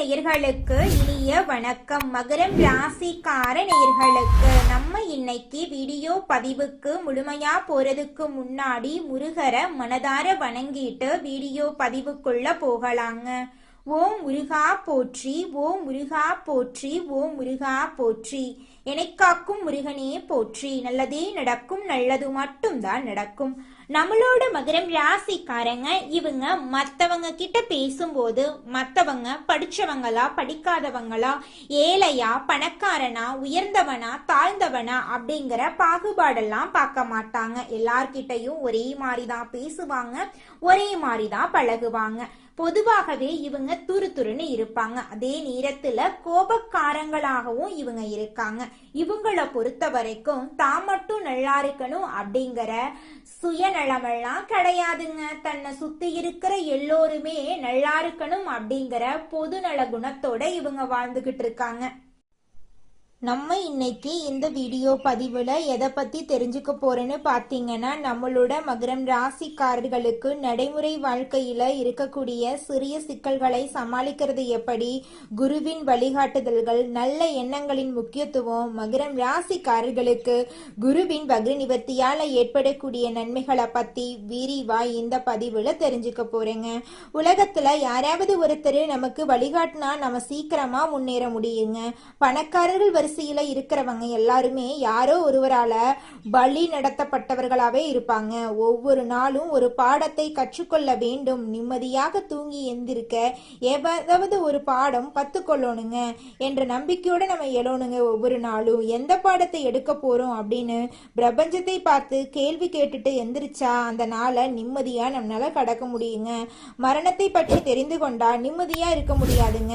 நேயர்களுக்கு இனிய வணக்கம். மகரம் ராசிக்கார நேயர்களுக்கு நம்ம இன்னைக்கு வீடியோ பதிவுக்கு முழுமையா போறதுக்கு முன்னாடி முருகரை மனதார வணங்கிட்டு வீடியோ பதிவுக்குள்ள போகலாங்க. ஓம் முருகா போற்றி, ஓம் முருகா போற்றி, ஓம் முருகா போற்றி. எனக்காக்கும் முருகனே போற்றி. நல்லதே நடக்கும், நல்லது மட்டும்தான் நடக்கும். நம்மளோட மகரம் ராசிக்காரங்க இவங்க மற்றவங்க கிட்ட பேசும்போது மற்றவங்க படிச்சவங்களா படிக்காதவங்களா, ஏழையா பணக்காரனா, உயர்ந்தவனா தாழ்ந்தவனா அப்படிங்கிற பாகுபாடெல்லாம் பார்க்க மாட்டாங்க. எல்லார்கிட்டையும் ஒரே மாதிரி தான் பேசுவாங்க, ஒரே மாதிரி தான் பழகுவாங்க. பொதுவாகவே இவங்க துருதுருன்னு இருப்பாங்க. அதே நேரத்துல கோபக்காரங்களாகவும் இவங்க இருக்காங்க. இவங்களை பொறுத்த வரைக்கும் தான் மட்டும் நல்லா இருக்கணும் அப்படிங்கிற சுயநலமெல்லாம் கிடையாதுங்க. தன்னை சுத்தி இருக்கிற எல்லோருமே நல்லா இருக்கணும் அப்படிங்கிற பொதுநல குணத்தோட இவங்க வாழ்ந்துகிட்டு இருக்காங்க. நம்ம இன்னைக்கு இந்த வீடியோ பதிவில் எதை பற்றி தெரிஞ்சுக்க போறேன்னு பார்த்தீங்கன்னா, நம்மளோட மகரம் ராசிக்காரர்களுக்கு நடைமுறை வாழ்க்கையில் இருக்கக்கூடிய சிறிய சிக்கல்களை சமாளிக்கிறது எப்படி, குருவின் வழிகாட்டுதல்கள், நல்ல எண்ணங்களின் முக்கியத்துவம், மகரம் ராசிக்காரர்களுக்கு குருவின் வக்ர நிவர்த்தியால் ஏற்படக்கூடிய நன்மைகளை பற்றி விரிவாக இந்த பதிவில் தெரிஞ்சுக்க போறேங்க. உலகத்தில் யாராவது ஒருத்தர் நமக்கு வழிகாட்டினா நம்ம சீக்கிரமாக முன்னேற முடியுங்க. பணக்காரர்கள் வரிசையில இருக்கிறவங்க எல்லாருமே யாரோ ஒருவரால பலி நடத்தப்பட்டவர்களாவே இருப்பாங்க. ஒவ்வொரு நாளும் ஒரு பாடத்தை கற்றுக்கொள்ள வேண்டும். நிம்மதியாக தூங்கி எந்திருக்க ஏதாவது ஒரு பாடம் கத்துக்கொள்ளணுங்க என்ற நம்பிக்கையோட நம்ம எழணுங்க. ஒவ்வொரு நாளும் எந்த பாடத்தை எடுக்க போறோம் அப்படின்னு பிரபஞ்சத்தை பார்த்து கேள்வி கேட்டுட்டு எந்திரிச்சா அந்த நாளை நிம்மதியா நம்மளால கடக்க முடியுங்க. மரணத்தை பற்றி தெரிந்து கொண்டா நிம்மதியா இருக்க முடியாதுங்க.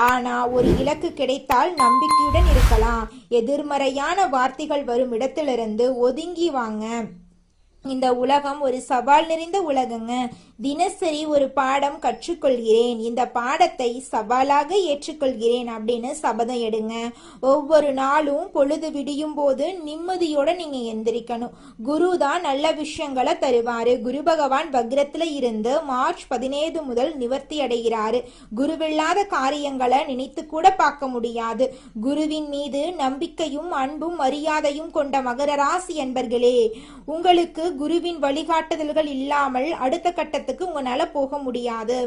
ஆனா ஒரு இலக்கு கிடைத்தால் நம்பிக்கையுடன் இருக்கலாம். எதிர்மறையான வார்த்தைகள் வரும் இடத்திலிருந்து ஒதுங்கி வாங்க. இந்த உலகம் ஒரு சவால் நிறைந்த உலகங்க. தினசரி ஒரு பாடம் கற்றுக்கொள்கிறேன், இந்த பாடத்தை சவாலாக ஏற்றுக்கொள்கிறேன் அப்படின்னு சபதம் எடுங்க. ஒவ்வொரு நாளும் பொழுது விடியும் போது நிம்மதியோட நீங்க எந்திரிக்கணும். குரு தான் நல்ல விஷயங்களை தருவாரு. குரு பகவான் வக்ரத்துல இருந்து மார்ச் 17 முதல் நிவர்த்தி அடைகிறாரு. குருவில்லாத காரியங்களை நினைத்து கூட பார்க்க முடியாது. குருவின் மீது நம்பிக்கையும் அன்பும் மரியாதையும் கொண்ட மகர ராசி என்பர்களே, உங்களுக்கு குருவின் வழிகாட்டுதல்கள் இல்லாமல் அடுத்த கட்டத்துக்கு உங்களால போக முடியாது.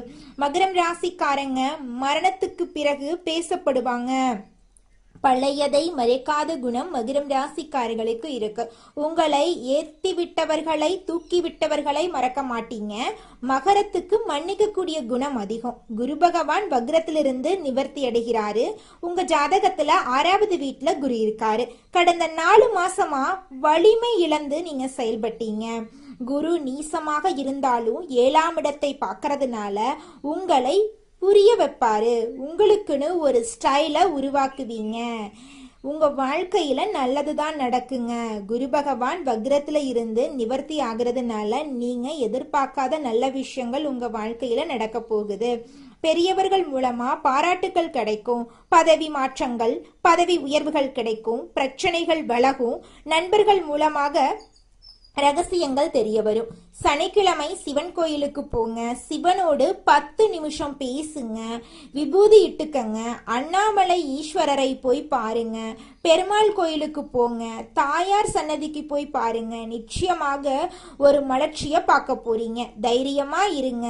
மகரம் ராசிக்காரங்க மரணத்துக்கு பிறகு பேசப்படுவாங்க. பழையதை மறைக்காத குணம் மகரம் ராசிக்காரர்களுக்கு இருக்கு. உங்களை ஏற்றி விட்டவர்களை தூக்கி விட்டவர்களை மறக்க மாட்டீங்க. மகரத்துக்கு மன்னிக்கக்கூடிய குணம் அதிகம். குரு பகவான் வக்ரத்திலிருந்து நிவர்த்தி அடைகிறாரு. உங்க ஜாதகத்துல 6வது வீட்டுல குரு இருக்காரு. கடந்த 4 மாசமா வலிமை இழந்து நீங்க செயல்பட்டீங்க. குரு நீசமாக இருந்தாலும் 7ஆம் இடத்தை பார்க்கறதுனால உங்களை புரிய வைப்பாரு. உங்களுக்குன்னு ஒரு ஸ்டைல உருவாக்குவீங்க. உங்க வாழ்க்கையில நல்லதுதான் நடக்குங்க. குரு பகவான் வக்ரத்துல இருந்து நிவர்த்தி ஆகிறதுனால நீங்க எதிர்பார்க்காத நல்ல விஷயங்கள் உங்க வாழ்க்கையில நடக்க போகுது. பெரியவர்கள் மூலமா பாராட்டுகள் கிடைக்கும். பதவி மாற்றங்கள், பதவி உயர்வுகள் கிடைக்கும். பிரச்சனைகள் விலகும். நண்பர்கள் மூலமாக ரகசியங்கள் தெரிய வரும். சனிக்கிழமை சிவன் கோயிலுக்கு போங்க. சிவனோடு 10 நிமிஷம் பேசுங்க. விபூதி இட்டுக்கங்க. அண்ணாமலை ஈஸ்வரரை போய் பாருங்க. பெருமாள் கோயிலுக்கு போங்க. தாயார் சன்னதிக்கு போய் பாருங்க. நிச்சயமாக ஒரு மலர்ச்சியை பார்க்க போறீங்க. தைரியமா இருங்க.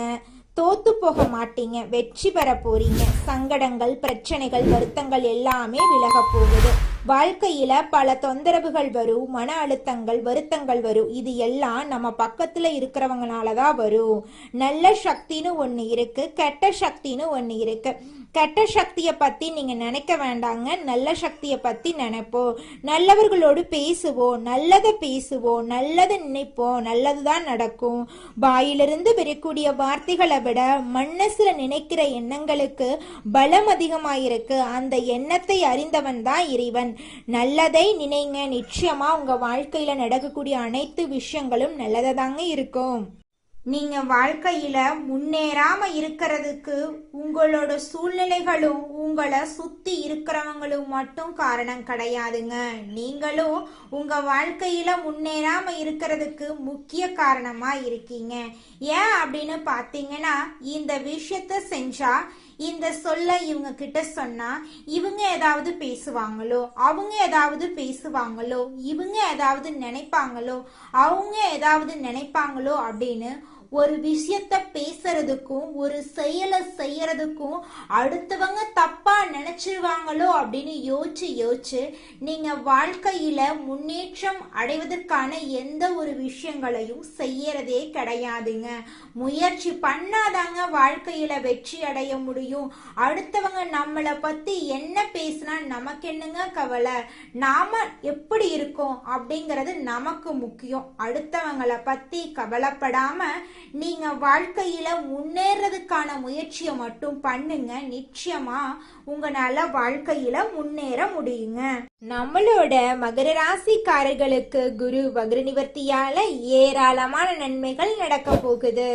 தோத்து போக மாட்டீங்க. வெற்றி பெற போறீங்க. சங்கடங்கள், பிரச்சனைகள், வருத்தங்கள் எல்லாமே விலக போகுது. வாழ்க்கையில பல தொந்தரவுகள் வரும். மன அழுத்தங்கள், வருத்தங்கள் வரும். இது எல்லாம் நம்ம பக்கத்துல இருக்கிறவங்கனாலதான் வரும். நல்ல சக்தின்னு ஒண்ணு இருக்கு, கெட்ட சக்தின்னு ஒண்ணு இருக்கு. கெட்ட சக்தியை பத்தி நீங்க நினைக்க வேண்டாங்க. நல்ல சக்தியை பத்தி நினைப்போம். நல்லவர்களோடு பேசுவோம், நல்லதை பேசுவோம், நல்லதை நினைப்போம், நல்லதுதான் நடக்கும். வாயிலிருந்து வரக்கூடிய வார்த்தைகளை விட மனசுல நினைக்கிற எண்ணங்களுக்கு பலம் அதிகமாயிருக்கு. அந்த எண்ணத்தை அறிந்தவன் தான் இறைவன். நல்லதை நினைங்க. நிச்சயமா உங்க வாழ்க்கையில நடக்கக்கூடிய அனைத்து விஷயங்களும் நல்லதாதாங்க இருக்கும். நீங்க வாழ்க்கையில முன்னேறாம இருக்கிறதுக்கு உங்களோட சூழ்நிலைகளும் உங்களை சுத்தி இருக்கிறவங்களும் மட்டும் காரணம் கிடையாதுங்க. நீங்களும் உங்க வாழ்க்கையில முன்னேறாம இருக்கிறதுக்கு முக்கிய காரணமா இருக்கீங்க. ஏன் அப்படின்னு பாத்தீங்கன்னா, இந்த விஷயத்த செஞ்சா இந்த சொல்ல இவங்க கிட்ட சொன்னா இவங்க ஏதாவது பேசுவாங்களோ, அவங்க ஏதாவது பேசுவாங்களோ, இவங்க ஏதாவது நினைப்பாங்களோ, அவங்க ஏதாவது நினைப்பாங்களோ அப்படின்னு ஒரு விஷயத்த பேசுறதுக்கும் ஒரு செயலை செய்யறதுக்கும் அடுத்தவங்க தப்பா நினைச்சிருவாங்களோ அப்படின்னு யோசிச்சு யோசிச்சு நீங்க வாழ்க்கையில முன்னேற்றம் அடைவதற்கான எந்த ஒரு விஷயங்களையும் செய்யறதே கிடையாதுங்க. முயற்சி பண்ணாதாங்க வாழ்க்கையில வெற்றி அடைய முடியும். அடுத்தவங்க நம்மளை பத்தி என்ன பேசினா நமக்கு என்னங்க கவலை, நாம எப்படி இருக்கோம் அப்படிங்கிறது நமக்கு முக்கியம். அடுத்தவங்களை பத்தி கவலைப்படாம நீங்க வாழ்க்கையில முன்னேறதுக்கான முயற்சியை மட்டும் பண்ணுங்க. நிச்சயமா உங்களால வாழ்க்கையில முன்னேற முடியுங்க. நம்மளோட மகர ராசிக்காரர்களுக்கு குரு வக்ர நிவர்த்தியால ஏராளமான நன்மைகள் நடக்க போகுது.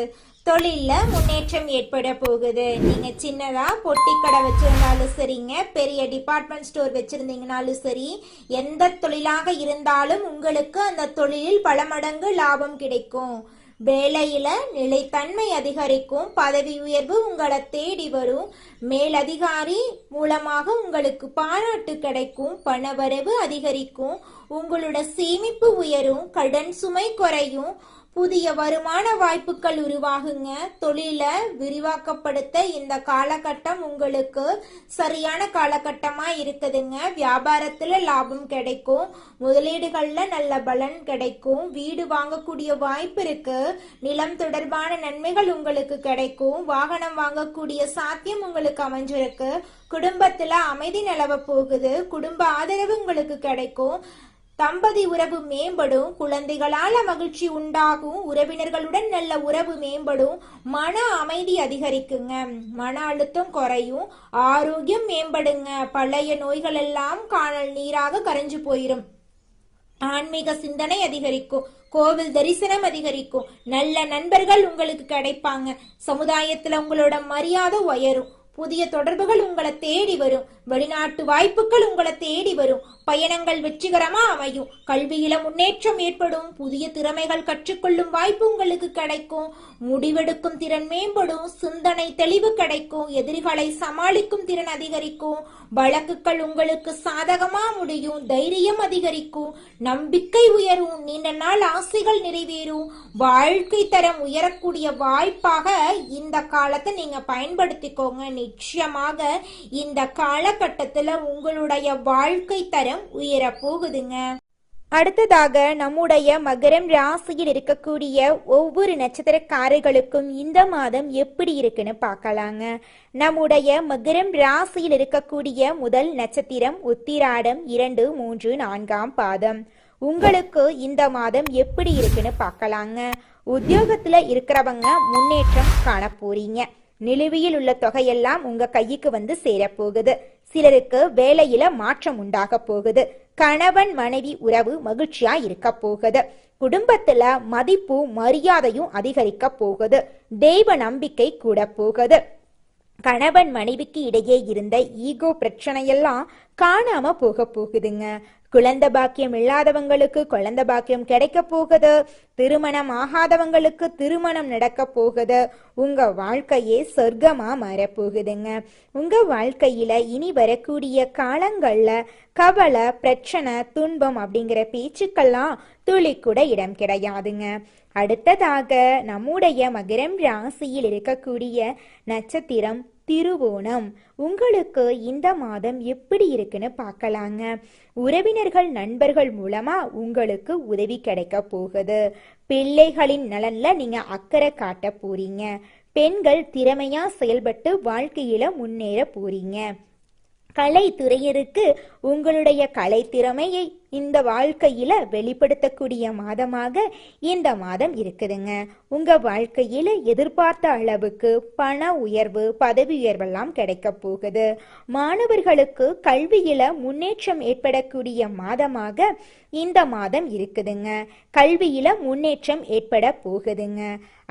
தொழில முன்னேற்றம் ஏற்பட போகுது. நீங்க சின்னதா பொட்டி கடை வச்சிருந்தாலும் சரிங்க, பெரிய டிபார்ட்மெண்ட் ஸ்டோர் வச்சிருந்தீங்கனாலும் சரி, எந்த தொழிலாக இருந்தாலும் உங்களுக்கு அந்த தொழிலில் பல மடங்கு லாபம் கிடைக்கும். வேலையில நிலைத்தன்மை அதிகரிக்கும். பதவி உயர்வு உங்களை தேடி வரும். மேலதிகாரி மூலமாக உங்களுக்கு பாராட்டு கிடைக்கும். பணவரவு அதிகரிக்கும். உங்களோட சேமிப்பு உயரும். கடன் சுமை குறையும். புதிய வருமான வாய்ப்புகள் உருவாகுங்க. தொழில விரிவாக்கப்படுத்த இந்த காலகட்டம் உங்களுக்கு சரியான காலகட்டமா இருக்குதுங்க. வியாபாரத்துல லாபம் கிடைக்கும். முதலீடுகள்ல நல்ல பலன் கிடைக்கும். வீடு வாங்கக்கூடிய வாய்ப்பு இருக்கு. நிலம் தொடர்பான நன்மைகள் உங்களுக்கு கிடைக்கும். வாகனம் வாங்கக்கூடிய சாத்தியம் உங்களுக்கு அமைஞ்சிருக்கு. குடும்பத்துல அமைதி நிலவ போகுது. குடும்ப ஆதரவு உங்களுக்கு கிடைக்கும். தம்பதி உறவு மேம்படும். குழந்தைகளால மகிழ்ச்சி உண்டாகும். உறவினர்களுடன் நல்ல உறவு மேம்படும். மன அமைதி அதிகரிக்குங்க. மன அழுத்தம் குறையும். ஆரோக்கியம் மேம்படுங்க. பழைய நோய்கள் எல்லாம் காணல் நீராக கரைஞ்சு போயிரும். ஆன்மீக சிந்தனை அதிகரிக்கும். கோவில் தரிசனம் அதிகரிக்கும். நல்ல நண்பர்கள் உங்களுக்கு கிடைப்பாங்க. சமுதாயத்துல உங்களோட மரியாதை உயரும். புதிய தொடர்புகள் உங்களை தேடி வரும். வெளிநாட்டு வாய்ப்புகள் உங்களை தேடி வரும். பயணங்கள் வெற்றிகரமா அமையும். கல்வியில முன்னேற்றம் ஏற்படும். புதிய திறமைகள் கற்றுக்கொள்ளும் வாய்ப்பு உங்களுக்கு கிடைக்கும். முடிவெடுக்கும் திறன் மேம்படும். சிந்தனை தெளிவு கிடைக்கும். எதிரிகளை சமாளிக்கும் திறன் அதிகரிக்கும். வழக்குகள் உங்களுக்கு சாதகமா முடியும். தைரியம் அதிகரிக்கும். நம்பிக்கை உயரும். நீண்ட நாள் ஆசைகள் நிறைவேறும். வாழ்க்கை தரம் உயரக்கூடிய வாய்ப்பாக இந்த காலத்தை நீங்க பயன்படுத்திக்கோங்க. நிச்சயமாக இந்த காலகட்டத்துல உங்களுடைய வாழ்க்கை தரம் உயர போகுதுங்க. அடுத்ததாக நம்முடைய மகரம் ராசியில் இருக்கக்கூடிய ஒவ்வொரு நட்சத்திரக்காரர்களுக்கும் இந்த மாதம் எப்படி இருக்குன்னு பார்க்கலாங்க. நம்முடைய மகரம் ராசியில் இருக்கக்கூடிய முதல் நட்சத்திரம் உத்திராடம் 2, 3, 4ஆம் பாதம். உங்களுக்கு இந்த மாதம் எப்படி இருக்குன்னு பார்க்கலாங்க. உத்தியோகத்துல இருக்கிறவங்க முன்னேற்றம் காண போறீங்க. நிலுவையில் உள்ள தொகையெல்லாம் உங்க கைக்கு வந்து சேரப்போகுது. சிலருக்கு வேலையில மாற்றம் உண்டாக போகுது. கணவன் மனைவி உறவு மகிழ்ச்சியா இருக்க போகுது. குடும்பத்துல மதிப்பு மரியாதையும் அதிகரிக்க போகுது. தெய்வ நம்பிக்கை கூட போகுது. கணவன் மனைவிக்கு இடையே இருந்த ஈகோ பிரச்சனையெல்லாம் காணாம போகுதுங்க. குழந்தை பாக்கியம் இல்லாதவங்களுக்கு குழந்தை பாக்கியம் கிடைக்க போகுது. திருமணம் ஆகாதவங்களுக்கு திருமணம் நடக்க போகுது. உங்க வாழ்க்கையே சொர்க்கமா மாறப்போகுதுங்க. உங்க வாழ்க்கையில இனி வரக்கூடிய காலங்கள்ல கவலை, பிரச்சனை, துன்பம் அப்படிங்கிற பேச்சுக்கெல்லாம் துளி கூட இடம் கிடையாதுங்க. அடுத்ததாக நம்முடைய மகரம் ராசியில் இருக்கக்கூடிய நட்சத்திரம் திருவோணம். உங்களுக்கு இந்த மாதம் எப்படி இருக்குன்னு பார்க்கலாங்க. உறவினர்கள் நண்பர்கள் மூலமா உங்களுக்கு உதவி கிடைக்க போகுது. பிள்ளைகளின் நலன்ல நீங்க அக்கறை காட்ட போறீங்க. பெண்கள் திறமையா செயல்பட்டு வாழ்க்கையில முன்னேற போறீங்க. கலைத்துறையினருக்கு உங்களுடைய கலைத்திறமையை இந்த வாழ்க்கையில வெளிப்படுத்தக்கூடிய மாதமாக இந்த மாதம் இருக்குதுங்க. உங்க வாழ்க்கையில எதிர்பார்த்த அளவுக்கு பண உயர்வு, பதவி உயர்வெல்லாம் கிடைக்க போகுது. மாணவர்களுக்கு கல்வியில முன்னேற்றம் ஏற்படக்கூடிய மாதமாக இந்த மாதம் இருக்குதுங்க. கல்வியில முன்னேற்றம் ஏற்பட போகுதுங்க.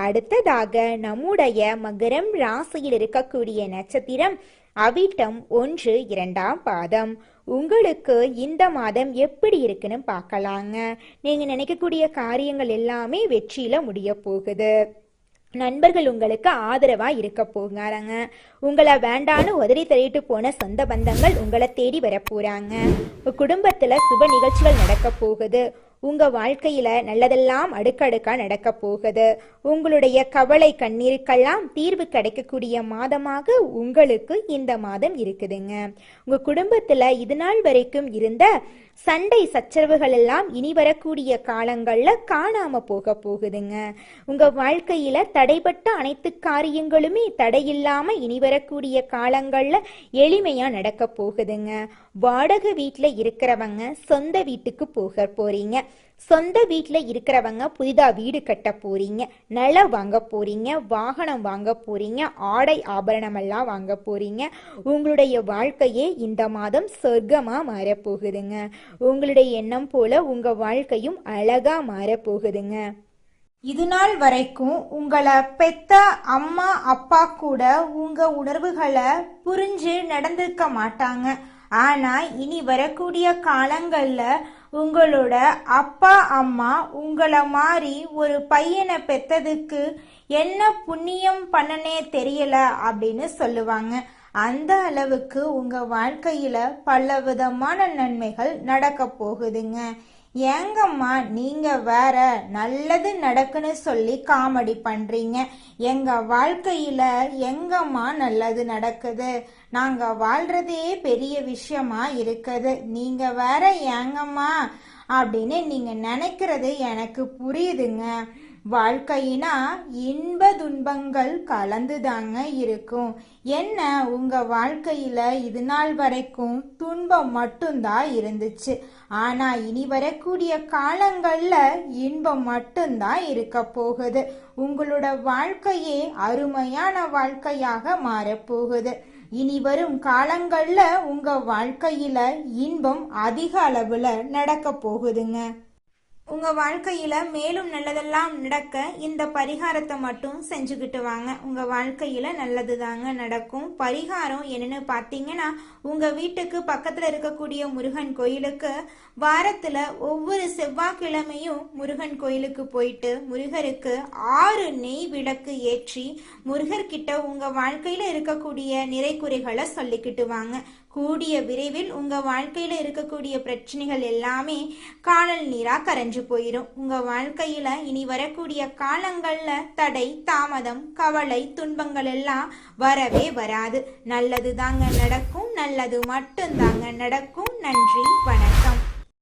அடுத்ததாக நம்முடைய மகரம் ராசியில் இருக்கக்கூடிய நட்சத்திரம் அவிட்டம் 1, 2ஆம் பாதம். உங்களுக்கு இந்த மாதம் எப்படி இருக்குன்னு பார்க்கலாங்க. நீங்க நினைக்கக்கூடிய காரியங்கள் எல்லாமே வெற்றியில முடிய போகுது. நண்பர்கள் உங்களுக்கு ஆதரவா இருக்க போகிறாங்க. உங்களை வேண்டான்னு உதறி தள்ளிட்டு போன சொந்த பந்தங்கள் உங்களை தேடி வர போறாங்க. குடும்பத்துல சுப நிகழ்ச்சிகள் நடக்க போகுது. உங்க வாழ்க்கையில நல்லதெல்லாம் அடுக்கடுக்கா நடக்க போகுது. உங்களுடைய கவலை கண்ணீருக்கெல்லாம் தீர்வு கிடைக்கக்கூடிய மாதமாக உங்களுக்கு இந்த மாதம் இருக்குதுங்க. உங்க குடும்பத்துல இது நாள் வரைக்கும் இருந்த சண்டை சச்சரவுகள் எல்லாம் இனி வரக்கூடிய காலங்கள்ல காணாம போக போகுதுங்க. உங்க வாழ்க்கையில தடைப்பட்ட அனைத்து காரியங்களுமே தடையில்லாம இனி வரக்கூடிய காலங்கள்ல எளிமையா நடக்க போகுதுங்க. வாடகை வீட்டுல இருக்கிறவங்க சொந்த வீட்டுக்கு போக போறீங்க. சொந்த வீட்டில் இருக்கிறவங்க புதிதா வீடு கட்ட போறீங்க, நிலம் வாங்க போறீங்க, வாகனம் வாங்க போறீங்க, ஆடை ஆபரணம் எல்லாம் வாங்க போறீங்க. உங்களுடைய வாழ்க்கையே இந்த மாதம் சொர்க்கமா மாறப்போகுதுங்க. உங்களுடைய எண்ணம் போல உங்க வாழ்க்கையும் அழகா மாறப்போகுதுங்க. இது நாள் வரைக்கும் உங்களை பெத்த அம்மா அப்பா கூட உங்க உணர்வுகளை புரிஞ்சு நடந்திருக்க மாட்டாங்க. ஆனா இனி வரக்கூடிய காலங்கள்ல உங்களோட அப்பா அம்மா உங்களை மாதிரி ஒரு பையனை பெத்ததுக்கு என்ன புண்ணியம் பண்ணனே தெரியல அப்படின்னு சொல்லுவாங்க. அந்த அளவுக்கு உங்க வாழ்க்கையில பல விதமான நன்மைகள் நடக்க போகுதுங்க. ஏங்கம்மா நீங்க வேற நல்லது நடக்குன்னு சொல்லி காமெடி பண்றீங்க? எங்க வாழ்க்கையில எங்கம்மா நல்லது நடக்குது? நாங்க வாழ்றதே பெரிய விஷயமா இருக்குது. நீங்க வேற ஏங்கம்மா அப்படின்னு நீங்க நினைக்கிறது எனக்கு புரியுதுங்க. வாழ்க்கையினா இன்ப துன்பங்கள் கலந்துதாங்க இருக்கும். என்ன உங்க வாழ்க்கையில இது நாள் வரைக்கும் துன்பம் மட்டும்தான் இருந்துச்சு. ஆனா இனி வரக்கூடிய காலங்கள்ல இன்பம் மட்டும்தான் இருக்க போகுது. உங்களோட வாழ்க்கையே அருமையான வாழ்க்கையாக மாறப்போகுது. இனி வரும் காலங்கள்ல உங்க வாழ்க்கையில இன்பம் அதிக அளவுல நடக்க போகுதுங்க. உங்க வாழ்க்கையில மேலும் நல்லதெல்லாம் நடக்க இந்த பரிகாரத்தை மட்டும் செஞ்சுக்கிட்டு வாங்க. உங்க வாழ்க்கையில நல்லது தாங்க நடக்கும். பரிகாரம் என்னன்னு பாத்தீங்கன்னா, உங்க வீட்டுக்கு பக்கத்துல இருக்கக்கூடிய முருகன் கோயிலுக்கு வாரத்துல ஒவ்வொரு செவ்வாய்க்கிழமையும் முருகன் கோயிலுக்கு போயிட்டு முருகருக்கு 6 நெய் விளக்கு ஏற்றி முருகர்கிட்ட உங்க வாழ்க்கையில இருக்கக்கூடிய நிறைக்குறைகளை சொல்லிக்கிட்டு வாங்க. கூடிய விரைவில் உங்க வாழ்க்கையில இருக்கக்கூடிய பிரச்சனைகள் எல்லாமே காணல் நீரா கரைஞ்சு போயிடும். உங்க வாழ்க்கையில இனி வரக்கூடிய காலங்கள்ல தடை தாமதம் கவலை துன்பங்கள் எல்லாம் வரவே வராது. நல்லது தாங்க நடக்கும். நல்லது மட்டும் தாங்க நடக்கும். நன்றி, வணக்கம்.